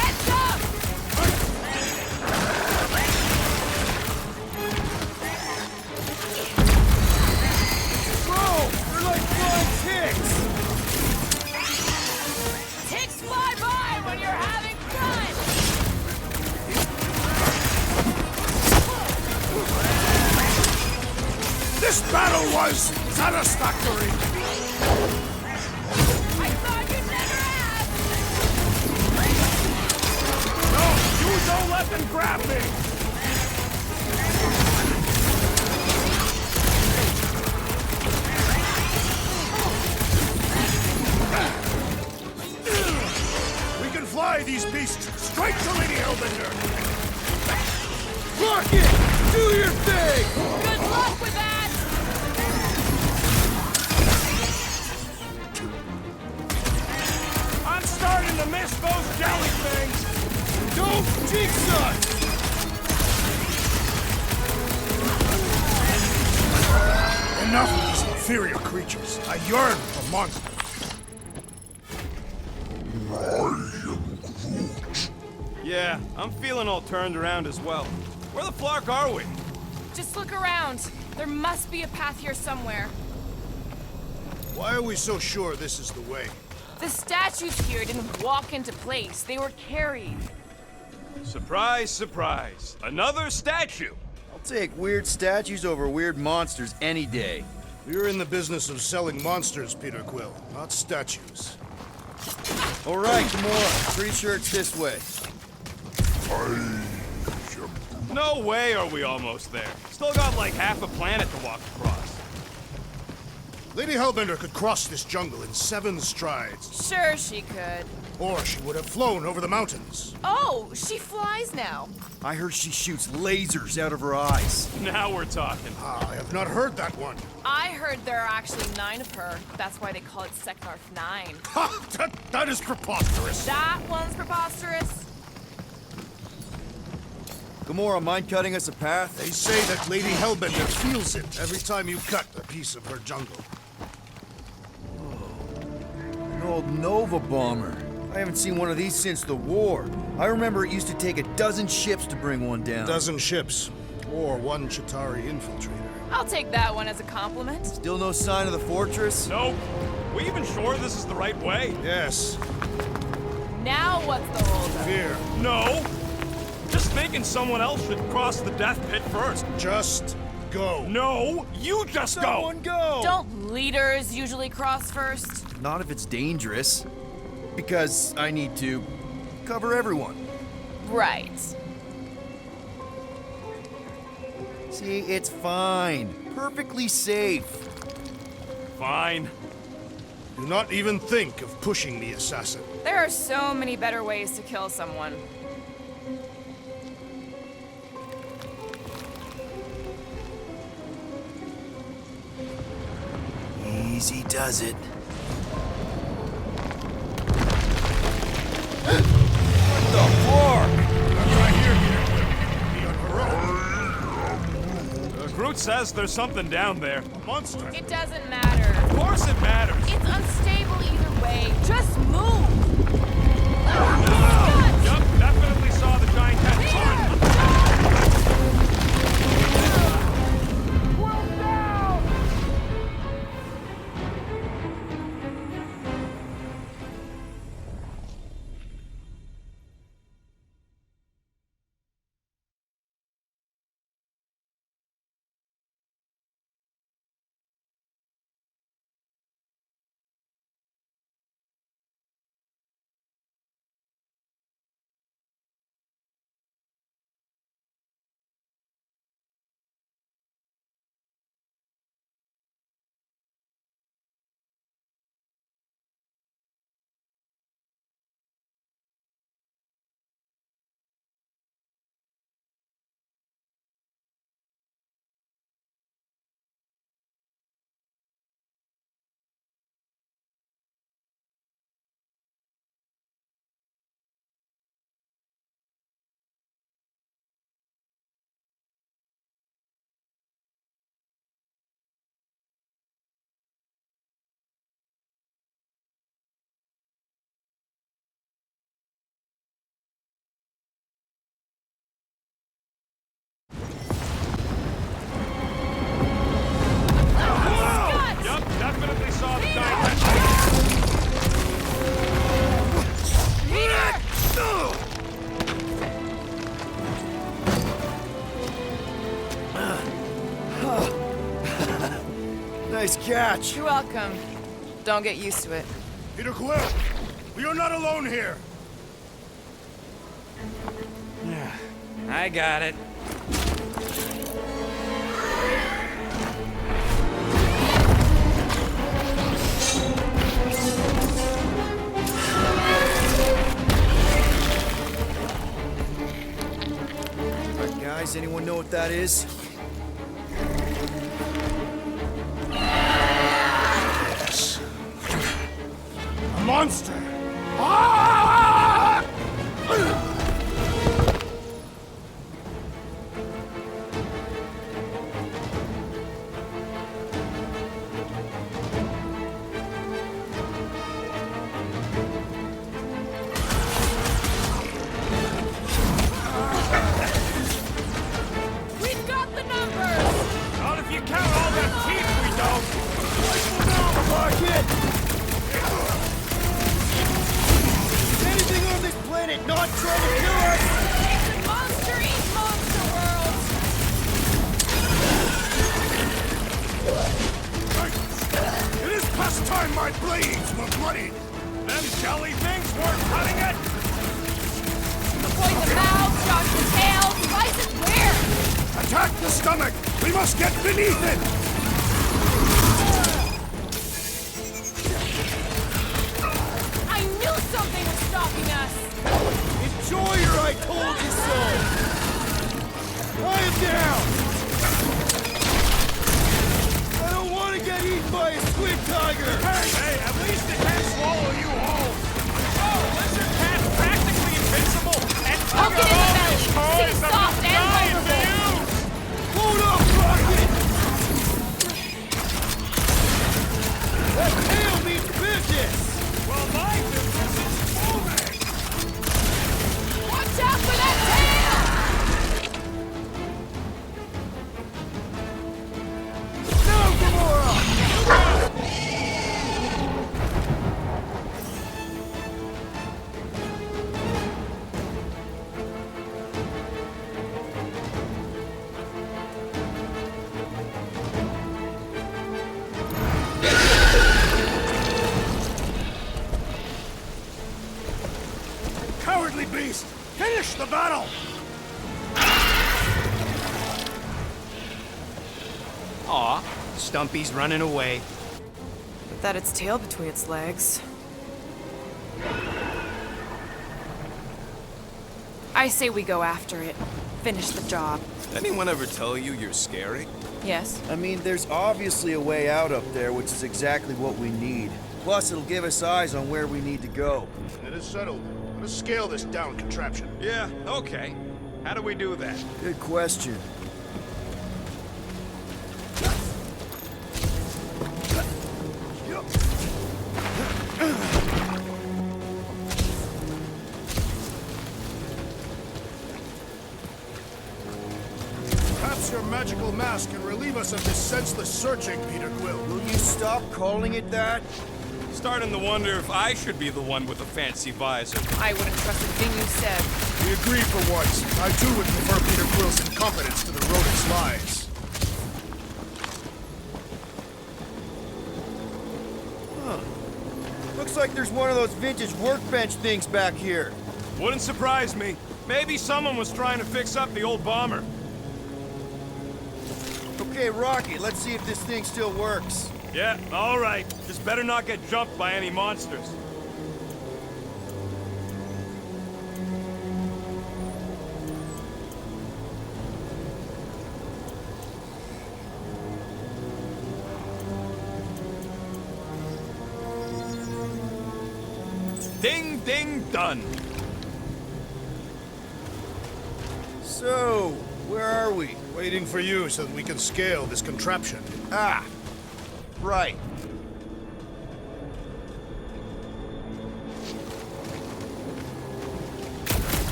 Heads up! Bro! They're like flying ticks! Ticks fly by when you're having fun! This battle was satisfactory! I thought you'd never ask! No, you don't let them grab me! We can fly these beasts straight to Lady Hellbender! Rocket! Do your thing! Good luck with that! I'm starting to miss those jelly things! Don't jinx us! Enough of these inferior creatures. I yearn for monsters. Yeah, I'm feeling all turned around as well. Where the flark are we? Just look around. There must be a path here somewhere. Why are we so sure this is the way? The statues here didn't walk into place. They were carried. Surprise, surprise. Another statue! I'll take weird statues over weird monsters any day. We're in the business of selling monsters, Peter Quill, not statues. All right, Gamora. Pretty sure it's this way. No way are we almost there. Still got like half a planet to walk across. Lady Hellbender could cross this jungle in 7 strides. Sure she could. Or she would have flown over the mountains. Oh, she flies now. I heard she shoots lasers out of her eyes. Now we're talking. I have not heard that one. I heard there are actually 9 of her. That's why they call it Seknarf 9. Ha! That is preposterous. That one's preposterous. Gamora, mind cutting us a path? They say that Lady Hellbender feels it every time you cut a piece of her jungle. An old Nova bomber. I haven't seen one of these since the war. I remember it used to take 12 ships to bring one down. 12 ships, or 1 Chitauri infiltrator. I'll take that one as a compliment. Still no sign of the fortress? Nope. We even sure this is the right way? Yes, Now what's the holdup? fear. No. Just thinking someone else should cross the death pit first. Just go. No, you just go. Someone go! Don't leaders usually cross first? Not if it's dangerous. Because I need to cover everyone. Right. See, it's fine. Perfectly safe. Fine. Do not even think of pushing the assassin. There are so many better ways to kill someone. Easy does it. Groot says there's something down there. A monster. It doesn't matter. Of course it matters. It's unstable either way. Just move! Yup, definitely saw the giant cat. Yup, definitely saw the giant cat. Nice catch. You're welcome. Don't get used to it. Peter Quill, we are not alone here. I got it. Alright, guys, anyone know what that is? Yes. A monster. Ah! We've got the numbers! Not if you count all the teeth we don't. Rocket! Anything on this planet not trying to kill us? It's a monster eat monster world! It is past time my blades were bloodied. Them jelly things weren't cutting it. Deploy the mouth, dodge the tail, slice it where? Attack the stomach. We must get beneath it. I knew something was stopping us! Enjoy your I told you so! Lie down! I don't want to get eaten by a squid tiger! Hey, at least it can't swallow you whole. Oh, lizard cat's practically invincible. And Poke it in the belly! See soft and Aw, Stumpy's running away. With that its tail between its legs. I say we go after it. Finish the job. Anyone ever tell you you're scary? Yes? I mean, there's obviously a way out up there, which is exactly what we need. Plus, it'll give us eyes on where we need to go. It is settled. Let us scale this down contraption. Yeah, okay. How do we do that? Good question. Perhaps your magical mask can relieve us of this senseless searching, Peter Quill. Will you stop calling it that? Starting to wonder if I should be the one with a fancy visor. I wouldn't trust a thing you said. We agree for once. I too would prefer Peter Quill's incompetence to the rodent's lies. Looks like there's one of those vintage workbench things back here. Wouldn't surprise me. Maybe someone was trying to fix up the old bomber. Okay, Rocky, let's see if this thing still works. Yeah, all right. Just better not get jumped by any monsters. Ding, ding, done. So, where are we? Waiting for you so that we can scale this contraption. Ah, right.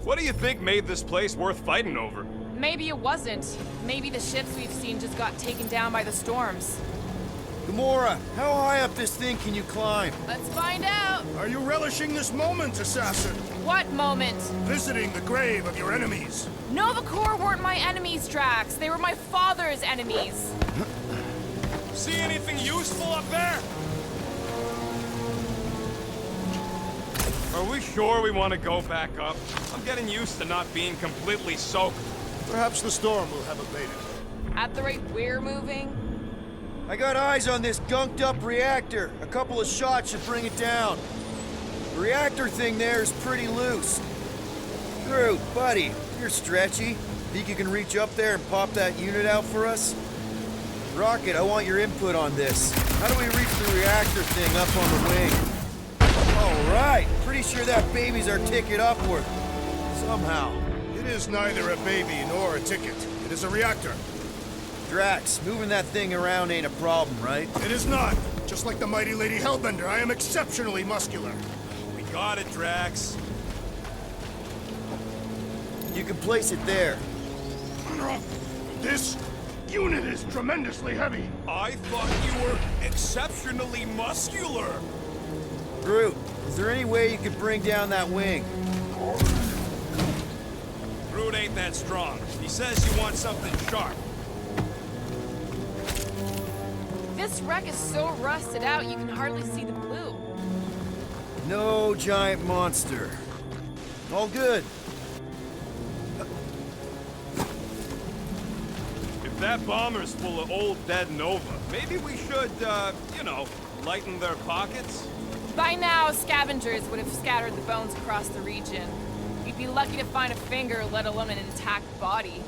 What do you think made this place worth fighting over? Maybe it wasn't. Maybe the ships we've seen just got taken down by the storms. Gamora, how high up this thing can you climb? Let's find out! Are you relishing this moment, assassin? What moment? Visiting the grave of your enemies. Nova Corps weren't my enemies, Drax. They were my father's enemies. See anything useful up there? Are we sure we want to go back up? I'm getting used to not being completely soaked. Perhaps the storm will have abated. At the rate we're moving? I got eyes on this gunked up reactor. A couple of shots should bring it down. The reactor thing there is pretty loose. Groot, buddy, you're stretchy. Think you can reach up there and pop that unit out for us? Rocket, I want your input on this. How do we reach the reactor thing up on the wing? All right, pretty sure that baby's our ticket upward. Somehow. It is neither a baby nor a ticket. It is a reactor. Drax, moving that thing around ain't a problem, right? It is not. Just like the mighty Lady Hellbender, I am exceptionally muscular. We got it, Drax. You can place it there. This unit is tremendously heavy. I thought you were exceptionally muscular. Groot, is there any way you could bring down that wing? Groot ain't that strong. He says you want something sharp. This wreck is so rusted out you can hardly see the blue. No giant monster. All good. If that bomber's full of old dead Nova, maybe we should, you know, lighten their pockets? By now, scavengers would have scattered the bones across the region. We'd be lucky to find a finger, let alone an intact body.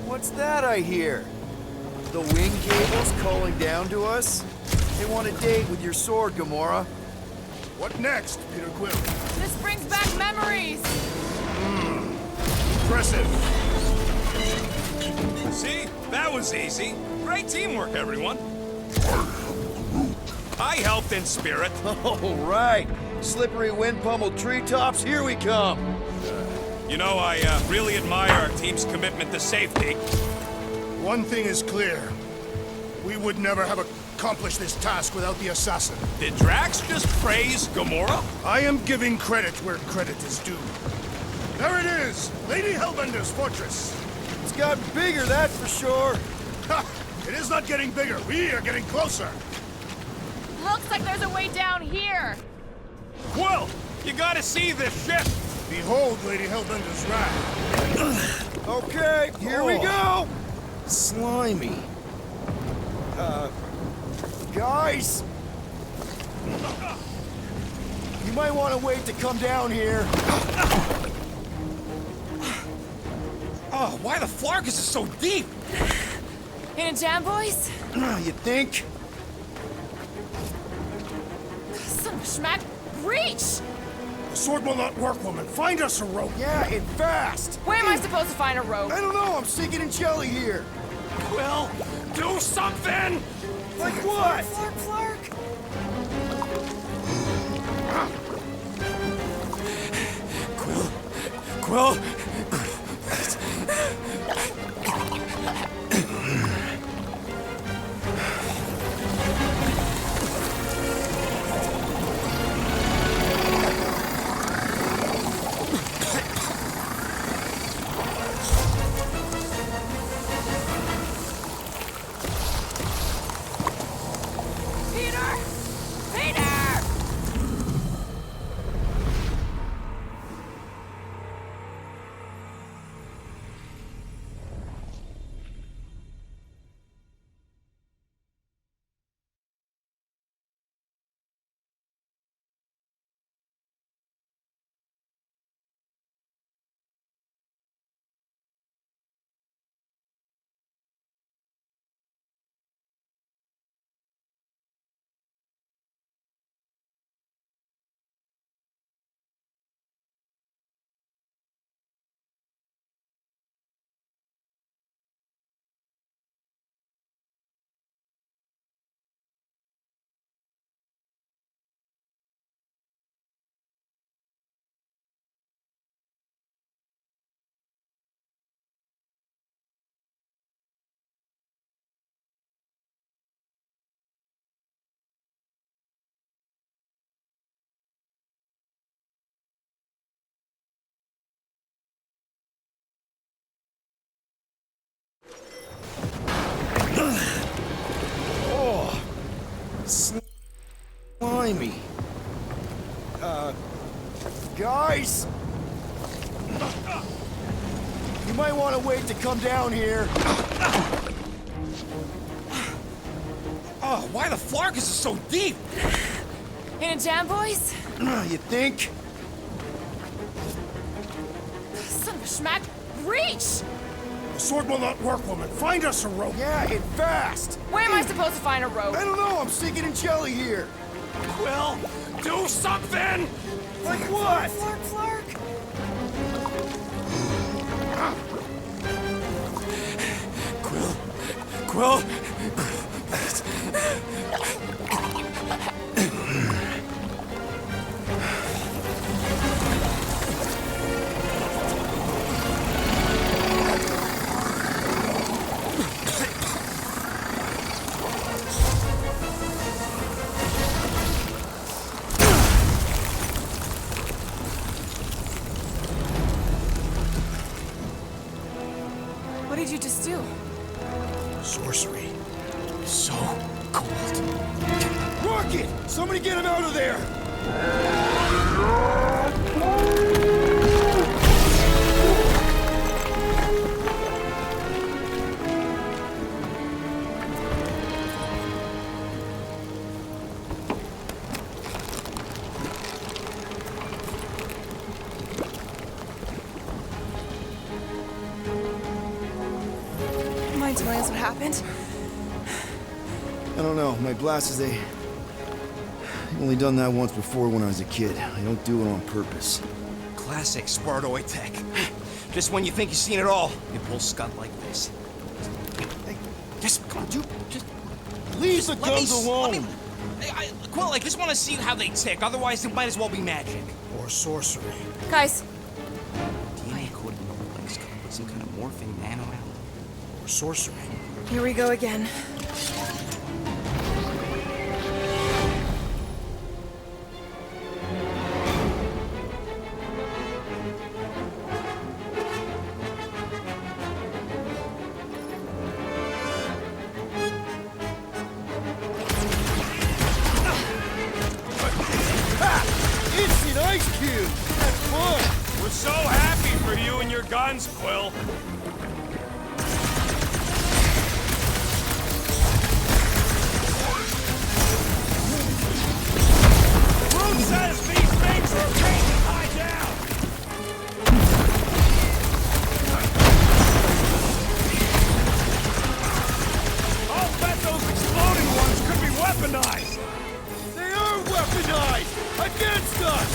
What's that I hear? The wing cables calling down to us? They want a date with your sword, Gamora. What next, Peter Quill? This brings back memories! Impressive. See? That was easy. Great teamwork, everyone. I helped in spirit. All right. Slippery wind-pummeled treetops, here we come. You know, I really admire our team's commitment to safety. One thing is clear. We would never have accomplished this task without the assassin. Did Drax just praise Gamora? I am giving credit where credit is due. There it is! Lady Hellbender's fortress! It's gotten bigger, that's for sure. Ha! It is not getting bigger. We are getting closer. Looks like there's a way down here! Quill! You gotta see this ship! Behold Lady Hellbender's wrath. Okay, here we go! Slimy. Guys! You might want to wait to come down here. Oh, why the Flarkus is so deep? In a jam, boys? You think? Son of a schmack. Reach! The sword will not work, woman. Find us a rope. Yeah, and fast! Where am I supposed to find a rope? I don't know, I'm sinking in jelly here. Quill, do something! Like what? Flark, Flark. Quill! Peter! Peter! Oh, slimy. Guys? You might want to wait to come down here. Oh, why the Flarkus is so deep? In a jam, boys? You think? Son of a schmack. Reach! The sword will not work, woman. Find us a rope. Yeah, and fast. Where am I supposed to find a rope? I don't know, I'm sinking in jelly here. Quill, do something! Like what? Flark, Flark. Quill! What did you just do? Sorcery. So cold. Rocket! Somebody get him out of there! Mind telling us what happened? I don't know. My blasters, I've only done that once before when I was a kid. I don't do it on purpose. Classic Spartoid tech. Just when you think you've seen it all, you pull scud like this. Hey, Just come on, you just leave the guns alone. Quill, I just want to see how they tick. Otherwise, it might as well be magic. Or sorcery. Guys, DNA coded in the links come with some kind of morphing nano element. Or sorcery. here we go again. Instant ice We're so happy for you and your guns, Quill. Who says these things are a pain to tie down? I'll bet those exploding ones could be weaponized. They are weaponized against us.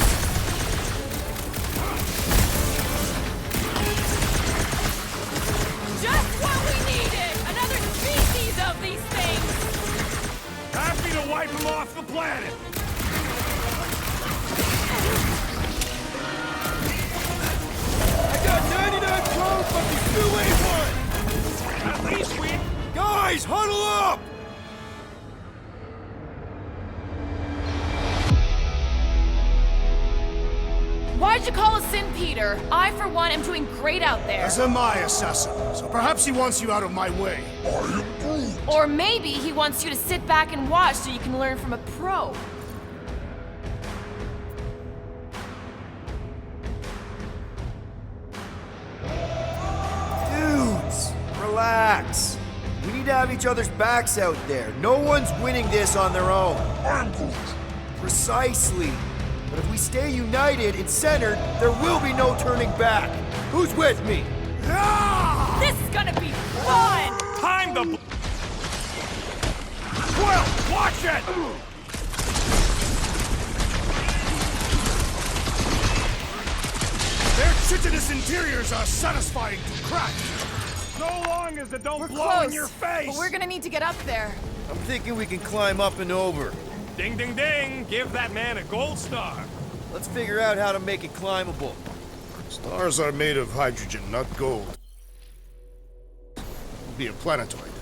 Just what we needed! Another species of these things! Happy to wipe them off the planet. I got 99 drones from these new A1! At least we... Guys, huddle up! Why'd you call us in, Peter? I, for one, am doing great out there. As am I, Assassin. So perhaps he wants you out of my way. Or maybe he wants you to sit back and watch so you can learn from a pro. Dudes, relax. We need to have each other's backs out there. No one's winning this on their own. Precisely. But if we stay united and centered, there will be no turning back. Who's with me? This is gonna be fun! Time the... Quill, watch it! Their chitinous interiors are satisfying to crack. So long as it don't We're blow close, in your face! but we're gonna need to get up there. I'm thinking we can climb up and over. Ding, ding, ding! Give that man a gold star! Let's figure out how to make it climbable. Stars are made of hydrogen, not gold. Be a planetoid.